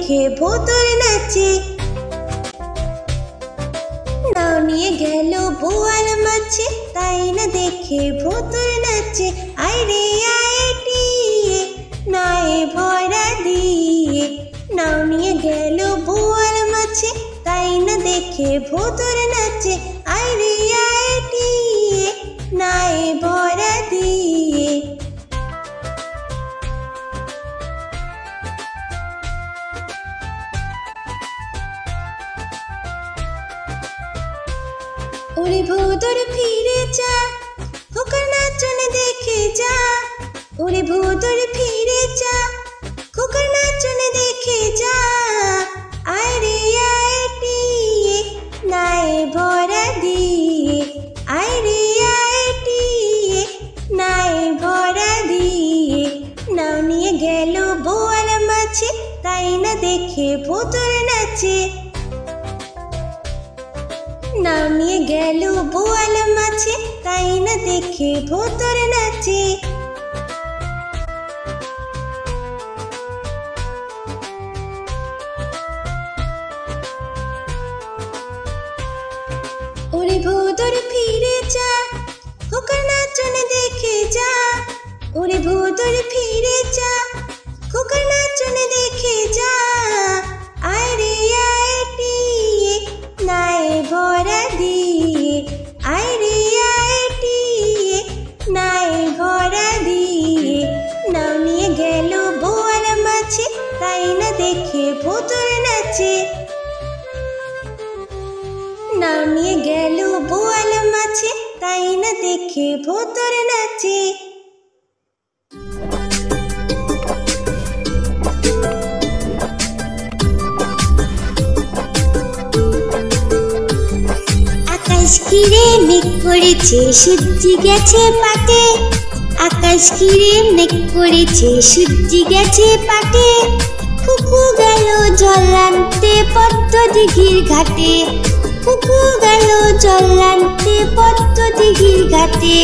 দেখে ভোতর নাচে। নাও নিয়ে গেল বোয়াল মাছে, তাই না দেখে ভোতর নাচে। আয় রে আয় টিয়ে নায়ে ভরা দিয়ে। নাও নিয়ে গেল বোয়াল মাছে, তাই না দেখে ভোতর নাচে। আয় রে আয় টিয়ে নায়ে ভরা দিয়ে। ওরে ভোতর ফিরে যা, খোকার নাচন দেখে যা। ওরে ভোতর ফিরে যা, খোকার নাচন দেখে যা। আয় রে আয় টিয়ে নায়ে ভরা দিয়ে। আয় রে আয় টিয়ে নায়ে ভরা দিয়ে। নাও নিয়ে গেল বোয়াল মাছে, তাই না দেখে ভোতর নাচে। নাও নিয়ে গেল বোয়াল মাছে, তাই না দেখে ভোতর নাচে। ওরে ভোতর ফিরে যা, খোকার নাচন দেখে যা। ওরে ভোতর ফিরে যা, খোকার নাচন দেখে যা। আয় রে আয় টিয়ে নায়ে ভরা দিয়ে। আয় রে আয় টিয়ে নায়ে ভরা দিয়ে। নাও নিয়ে গেল বোয়াল মাছে, তাই না দেখে ভোতর নাচে। নাও নিয়ে গেল বোয়াল মাছে, তাই না দেখে ভোতর নাচে। আকাশ ঘিরে মেঘ করেছে, সূর্যি গেছে পাটে। আকাশ ঘিরে মেঘ করেছে, সূর্যি গেছে পাটে। কুকু গেল জল আনতে পদ্ম দিঘির ঘাটে। কুকু গেল জল আনতে পদ্ম দিঘির ঘাটে।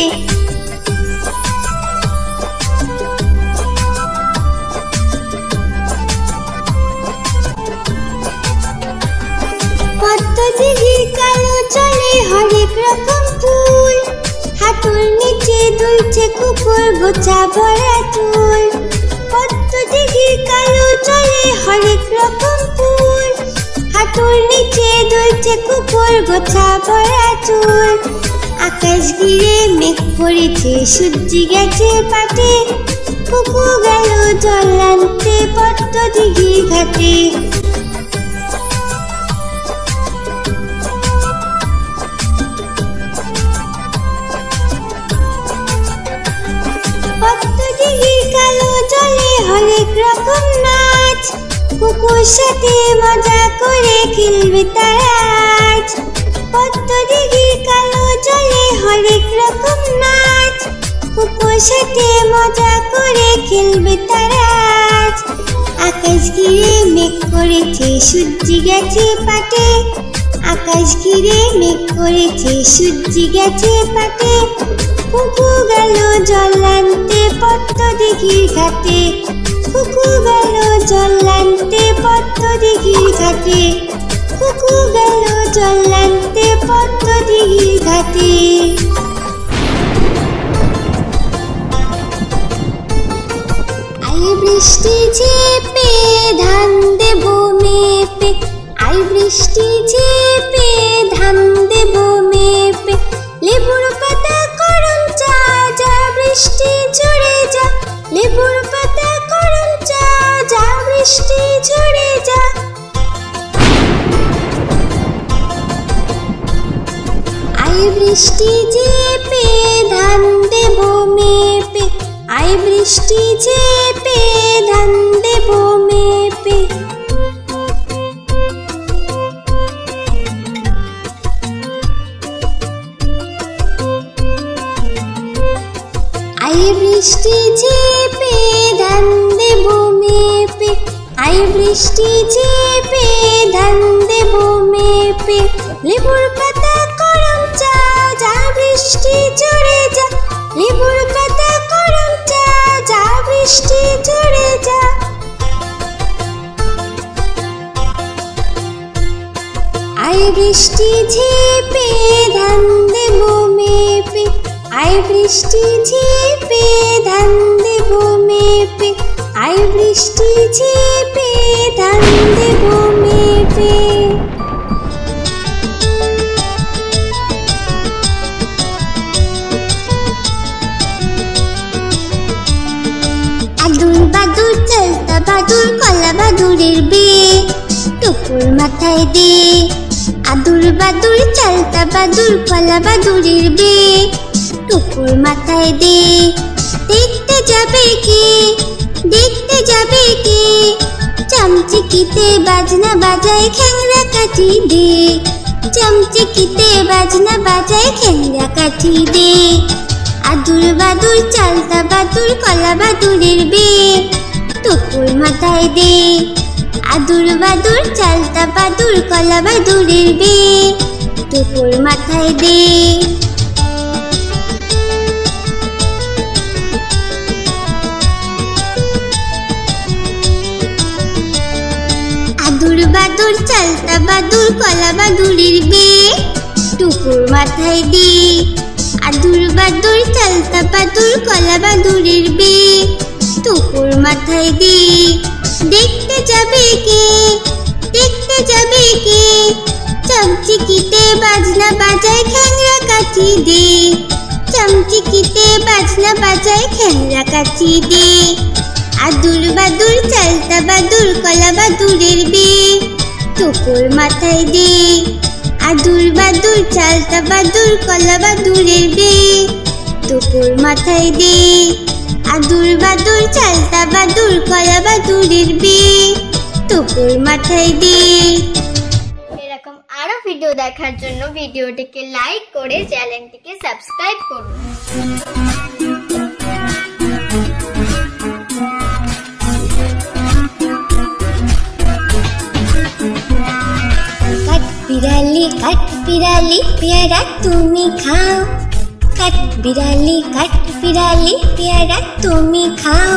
পদ্ম দিঘির কালো জলে হরেক রকম ফুল। হাঁটুর নিচে দুলছে কুকুর গোছা ভরা চুল। পদ্ম দিঘির কালো জলে হরেক রকম ফুল। হাঁটুর নিচে দুলছে কুকুর গোছা ভরা চুল। আকাশ ঘিরে মেঘ করেছে, সূর্যি গেছে পাটে। কুকু গেল জল আনতে পদ্ম দিঘির ঘাটে। পদ্ম দিঘির কালো জলে হরেক রকম নাচ। কুকুর সাথে মজা করে খেলবে তারা আজ। পদ্ম দিঘির কালো জলে হরেক রকম নাচ। কুকুর সাথে মজা করে খেলবে তারা আজ। আকাশ ঘিরে মেঘ করেছে, সূর্যি গেছে পাটে। আকাশ ঘিরে মেঘ করেছে, সূর্যি গেছে পাটে। কুকু গেল জল আনতে পদ্ম দিঘির ঘাটে। কুকু গেল জল আনতে পদ্ম দিঘির ঘাটে। কুকু গেল জল আনতে পদ্ম দিঘির ঘাটে। আই বৃষ্টি ঝেপে ধান দেব মেপে। আই বৃষ্টি ঝেপে ধান দেব মেপে। লেবুর পাতা করম চা, যা বৃষ্টি ঝরে যা। লেবুর পাতা করম চা, যা বৃষ্টি ঝরে যা। আই বৃষ্টি ঝেপে ধান দেব মেপে। আই বৃষ্টি ঝেপে ধান দেব মেপে। আই বৃষ্টি ঝেপে ধান দেব মেপে। আই বৃষ্টি ঝেপে ধান দেব মেপে। লেবুর পাতা করম চা, যা বৃষ্টি ঝরে যা। লেবুর পাতা করম চা, যা বৃষ্টি ঝরে যা। বৃষ্টি ঝেপে ধান দেব মেপে, আয় বৃষ্টি ঝেপে ধান দেব মেপে। আদুর বাদুর চালতা বাদুর কলা বাদুরের বে, টুকুর মাথায় দে। আদুর বাদুর চালতা বাদুর কলা বাদুরের বে, টুকুর মাথায় দে। দেখতে যাবে কে, দেখতে যাবে কে, চামচিকিতে বাজনা বাজায় খ্যাংরা কাঠি দে। চামচিকিতে বাজনা বাজায় খ্যাংরা কাঠি দে। আদুর বাদুর চালতা বাদুর কলা বাদুরের বে, টুকুর মাথায় দে। আদুর বাদুর চালতা বাদুর কলা বাদুরের বে, টুকুর মাথায় দে। আদুর বাদুর চালতা বাদুর কলা বাদুরের বে, টুকুর মাথায় দে। আদুর বাদুর চালতা বাদুর কলা বাদুরের বে, টুকুর মাথায় দে। দেখতে যাবে কে, দেখতে যাবে কে, চামচিকিতে বাজনা বাজায় খ্যাংরা কাঠি দে। চামচিকিতে বাজনা বাজায় খ্যাংরা কাঠি দে। আদুর বাদুর চালতা বাদুর কলা বাদুরের বে, টুকুর মাথায় দে। আদুর বাদুর চালতা বাদুর কলা বাদুরের বে, টুকুর মাথায় দে। আদুর বাদুর চালতা বাদুর কলা বাদুরের বে, টুকুর মাথায় দে। এরকম আরো ভিডিও দেখার জন্য ভিডিওটিকে লাইক করে চ্যানেলটিকে সাবস্ক্রাইব করুন। কাঠ বিড়ালি পেয়ারা তুমি খাও, কাঠ বিড়ালি পেয়ারা তুমি খাও।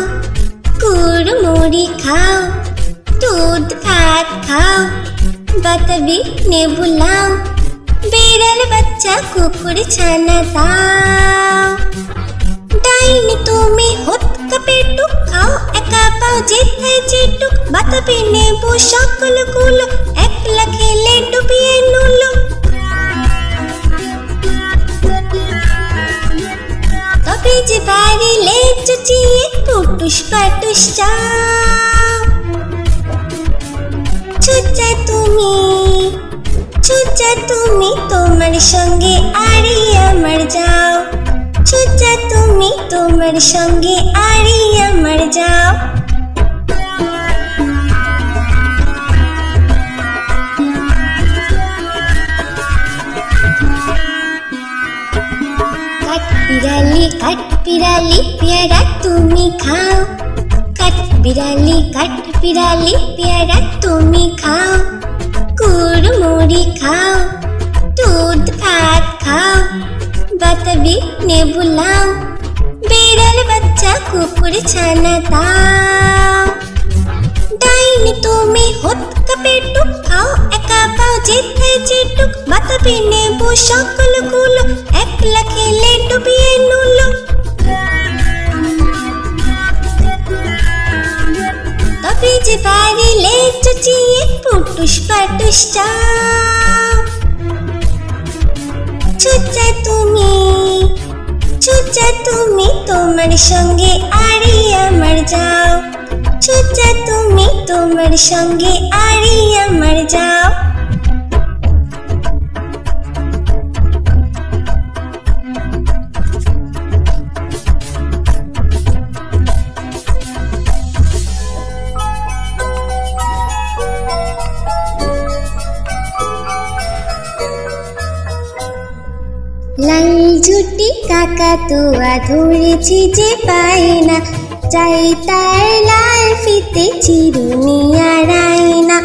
গুড় মুড়ি খাও, দুধ ভাত খাও, বাতাবি নেবু লাও, বিড়াল বাচ্চা কুকুর ছানা দাও। ডাইনি তুমি হুৎকা পেটুক খাও, একা পাও যেথায় যেটুক, বাতাবি নেবু সকল গুলো, একলা খেলে ডুবিয়ে নুলো। তবে যে বাড়িলে চুচিয়ে পুটুস পাটুস চাও। ছুচা তুমি তোমার সঙ্গে আরি আমার যাও। ছুচা তুমি তোমার সঙ্গে আরি আমার যাও। কাঠ বিড়ালি পেয়ারা তুমি খাও, কাঠ বিড়ালি পেয়ারা তুমি খাও। গুড় মুড়ি খাও, দুধ ভাত খাও, বাতাবি নেবু লাও, বিড়াল বাচ্চা কুকুর ছানা দাও। ডাইনি তুমি হুৎকা পেটুক খাও, একা পাও যেথায় যেটুক, বাতাবি নেবু সকল গুলো, একলা খেলে ডুবিয়ে নুলো। তবে যে বাড়িলে চুচিয়ে পুটুস পাটুস চাও। ছুচা তুমি তোমার সঙ্গে আরি আমার যাও। ছুচা তুমি তোমার সঙ্গে আরি আমার যাও। লাল ঝুটি কাকাতুয়া ধরেছি যে পায় না, চাই তার লাল ফিতে চিরুনি আর আয়না।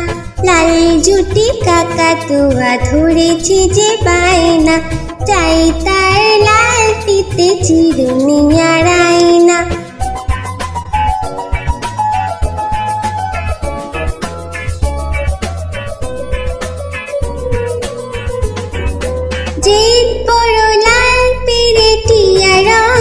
লাল ঝুটি কাকাতুয়া ধরেছি যে পায় না, চাই তার লাল ফিতে চিরুনি আর আয়না। যে বড় লাল পেরেটিয়া রং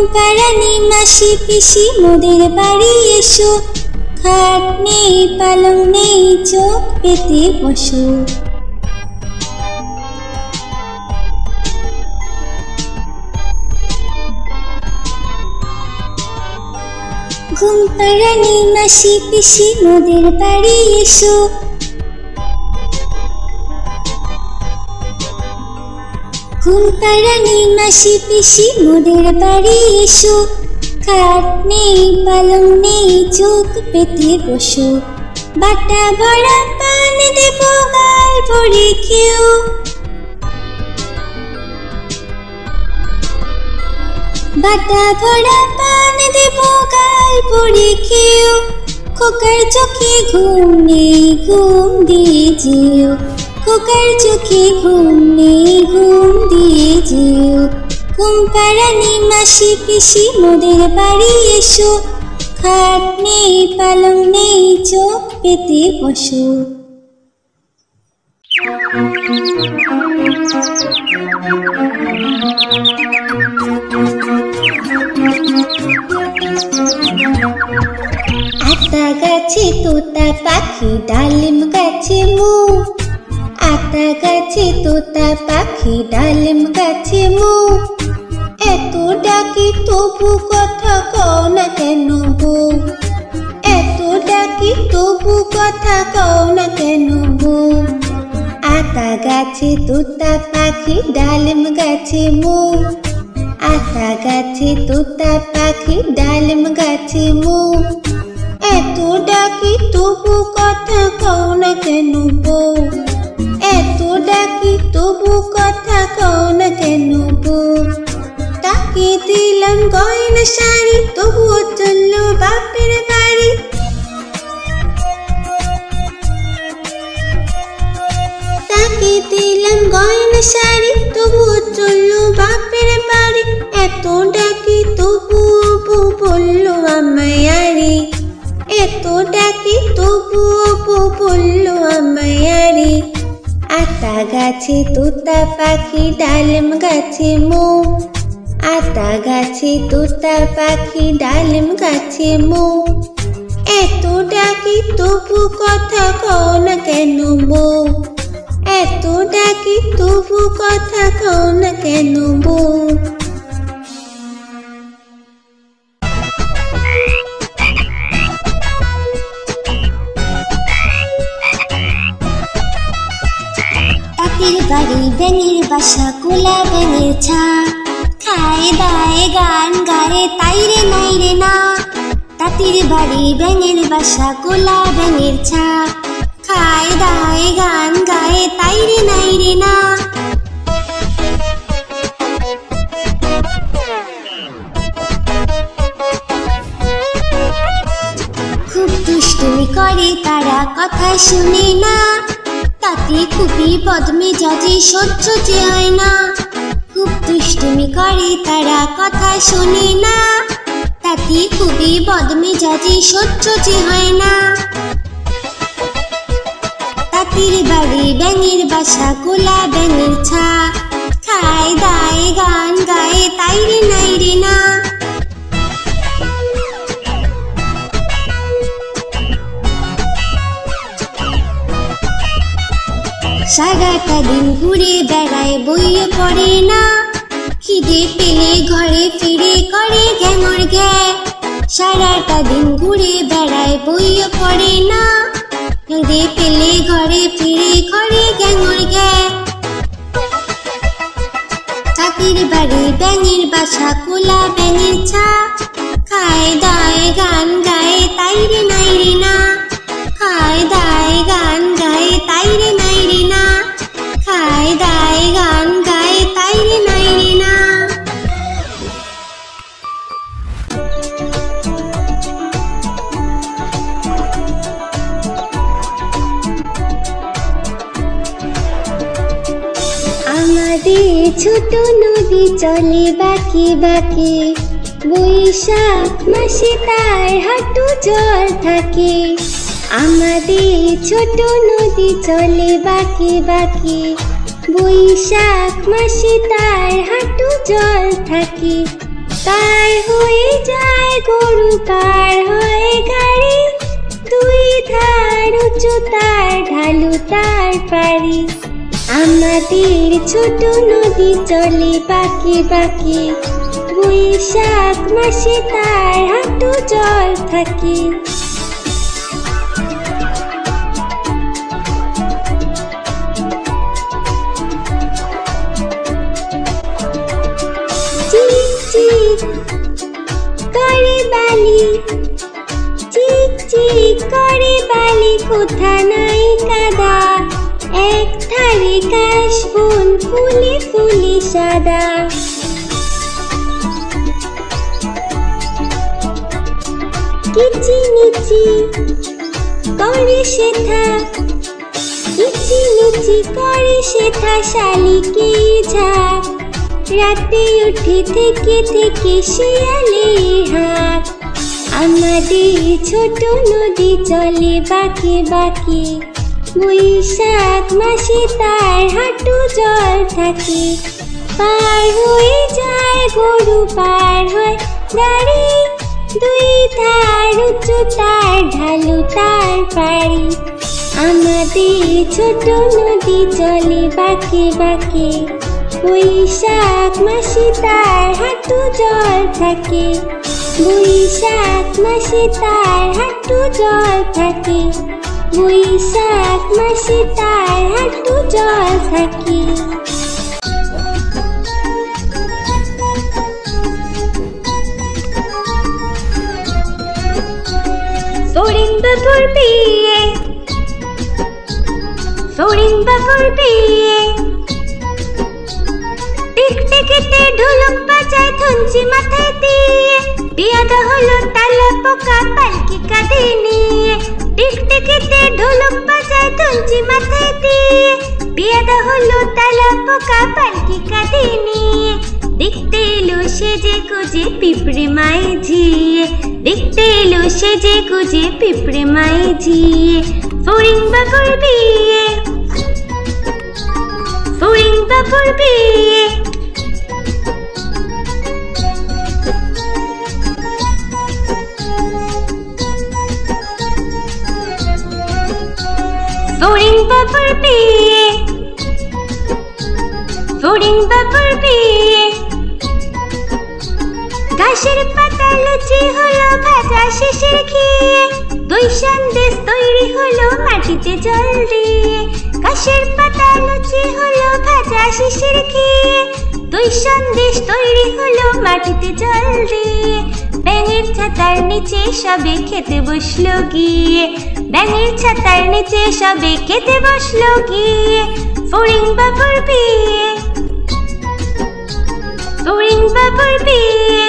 পাড়ানি মাসি পিসি মোদের বাড়ি এসো, খাট নেই পালং নেই চোখ পেতে বসো। ঘুম পাড়ানি মাসি পিসি মোদের বাড়ি এসো, ঘুম পাড়ানি মাসি পিসি মোদের বাড়ি এসো, খাট নেই পালং নেই চোখ পেতে বসো। বাটা ভরা পান দেব গাল ভরে খেও, বাটা ভরা পান দেব গাল ভরে খেও। খোকার চোখে ঘুম নেই ঘুম দিয়ে যেও, খোকার চোখে ঘুম নেই ঘুম দিয়ে যেও। ঘুম পাড়ানি মাসি পিসি মোদের বাড়ি এসো, খাট নেই পালং নেই চোখ পেতে বসো। আতা গাছে তোতা পাখি ডালিম গাছে মু, আতা গাছে তোতা পাখি ডালিম গাছে মু। এত ডাকি তবু কথা কও না কেন বউ, এত ডাকি তবু কথা কও না কেন বউ। আতা গাছে তোতা পাখি ডালিম গাছে মু, আতা গাছে তোতা পাখি ডালিম গাছে মু। এত ডাকি তবু কথা কও না কেন বউ, এত ডাকি তবু কথা কও না কেন বউ। তাকে দিলাম গয়না শাড়ি তবুও চললো বাপের বাড়ি, তাকে দিলাম গয়না শাড়ি তবুও চললো বাপের বাড়ি। এত ডাকি তবুও বউ বললো আমায় আরে, এত ডাকি তবুও বউ বললো আমায় আরে। আতা গাছে তোতা পাখি ডালিম গাছে মু, আতা গাছে তোতা পাখি ডালিম গাছে মু। এত ডাকি তবু কথা কও না কেন বউ, এত ডাকি তবু কথা কও না কেন বউ। তাঁতির বাড়ি ব্যাঙের বাসা কোলা ব্যাঙের ছা, খায় দায় গান গায়ে তাই রে নাই রে না। তাঁতির বাড়ি ব্যাঙের বাসা কোলা ব্যাঙের ছা, খায় দায় গান গায়ে তাই রে নাই রে না। খুব দুষ্টুমি করে তারা কথা শুনে না, তাতে খুবই বদমেজাজি সহ্য যে হয় না। খুব দুষ্টুমি করে তারা কথা শোনে না, তাতে খুবই বদমেজাজি সহ্য যে হয় না। তাঁতির বাড়ি ব্যাঙের বাসা কোলা ব্যাঙের ছা, খায় দায় গান গায়ে তাই রে নাই রে না। সারাটা দিন ঘুরে বেড়ায় বইয়ে পড়ে না, খিদে পেলে ঘরে ফিরে করে গ্যাঙর গ্যা। সারাটা দিন ঘুরে বেড়ায় বইয়ে পড়ে না, খিদে পেলে ঘরে ফিরে করে গ্যাঙর গ্যা। তাঁতির বাড়ি ব্যাঙের বাসা কোলা ব্যাঙের ছা, খায় দায় গান গায়ে তাই রে নাই রে না। খায় দায় গান গায়ে তাই রে নাই রে না, খায় দায় গান গায়ে তাই রে নাই রে না। আমাদের ছোট নদী চলে বাঁকে বাঁকে, বৈশাখ মাসে তার হাঁটু জল থাকে। আমাদের ছোট নদী চলে বাঁকে বাঁকে, বৈশাখ মাসে তার হাঁটু জল থাকে। পার হয়ে যায় গরু, পার হয় গাড়ি, দুই ধার উঁচু তার, ঢালু তার পারি। আমাদের ছোট নদী চলে বাঁকে বাঁকে, বৈশাখ মাসে তার হাঁটু জল থাকে। চিক চিক করে বালি, চিক চিক করে বালি, কোথা নাই কাদা, এক ধারে কাশবন ফুলে ফুলে সাদা। কিচিমিচি করে সেথা, কিচিমিচি করে সেথা, শালিকে ঝাঁক, রাতে উঠে থেকে থেকে শিয়ালের হাঁক। আমাদের ছোট নদী চলে বাঁকে বাঁকে, বৈশাখ মাসে তার হাঁটু জল থাকে। পার হয়ে যায় গরু, পার হয় গাড়ি, দুই ধার উঁচু তার, ঢালু তার পারি। আমাদের ছোট নদী চলে বাঁকে বাঁকে, বৈশাখ মাসে তার হাঁটু জল থাকে। বৈশাখ মাসে তার হাঁটু জল থাকে, বৈশাখ মাসে তার হাঁটু জল থাকে। ফড়িং বাবুর বিয়ে, ফড়িং বাবুর বিয়ে, টিকটিকিতে ঢোলক বাজায় ধুনচি মাথায় দিয়ে, বিয়াটা হলো তালা পোকা পালকি কাঁধে নিয়ে। টিকটিকিতে ঢোলক বাজায় ধুনচি মাথায় দিয়ে, বিয়াটা হলো তালা পোকা পালকি কাঁধে নিয়ে। দেখতে এলো সেজে গুজে পিঁপড়ে মায়ে ঝিয়ে, দেখতে এলো সেজে গুজে পিঁপড়ে মায়ে ঝিয়ে। ফড়িং বাবুর বিয়ে, ফড়িং বাবুর বিয়ে, ফড়িং বাবুর বিয়ে, ফড়িং বাবুর বিয়ে। ঘাসের পাতা লুচি হলো ভাজা শেষের খেয়ে, দই সন্দেশ তৈরি হলো মাটিতে জল দিয়ে। ঘাসের পাতা লুচি হলো ভাজা শেষের খেয়ে, দই সন্দেশ তৈরি হলো মাটিতে জল দিয়ে। ব্যাঙের ছাতার নিচে সবে খেতে বসলো গিয়ে, ব্যাঙের ছাতার নিচে সবে খেতে বসলো গিয়ে। ফড়িং বাবুর বিয়ে, ফড়িং বাবুর বিয়ে,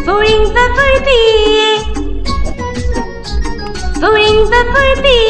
ফড়িং বাবুর বিয়ে, ফড়িং বাবুর বিয়ে।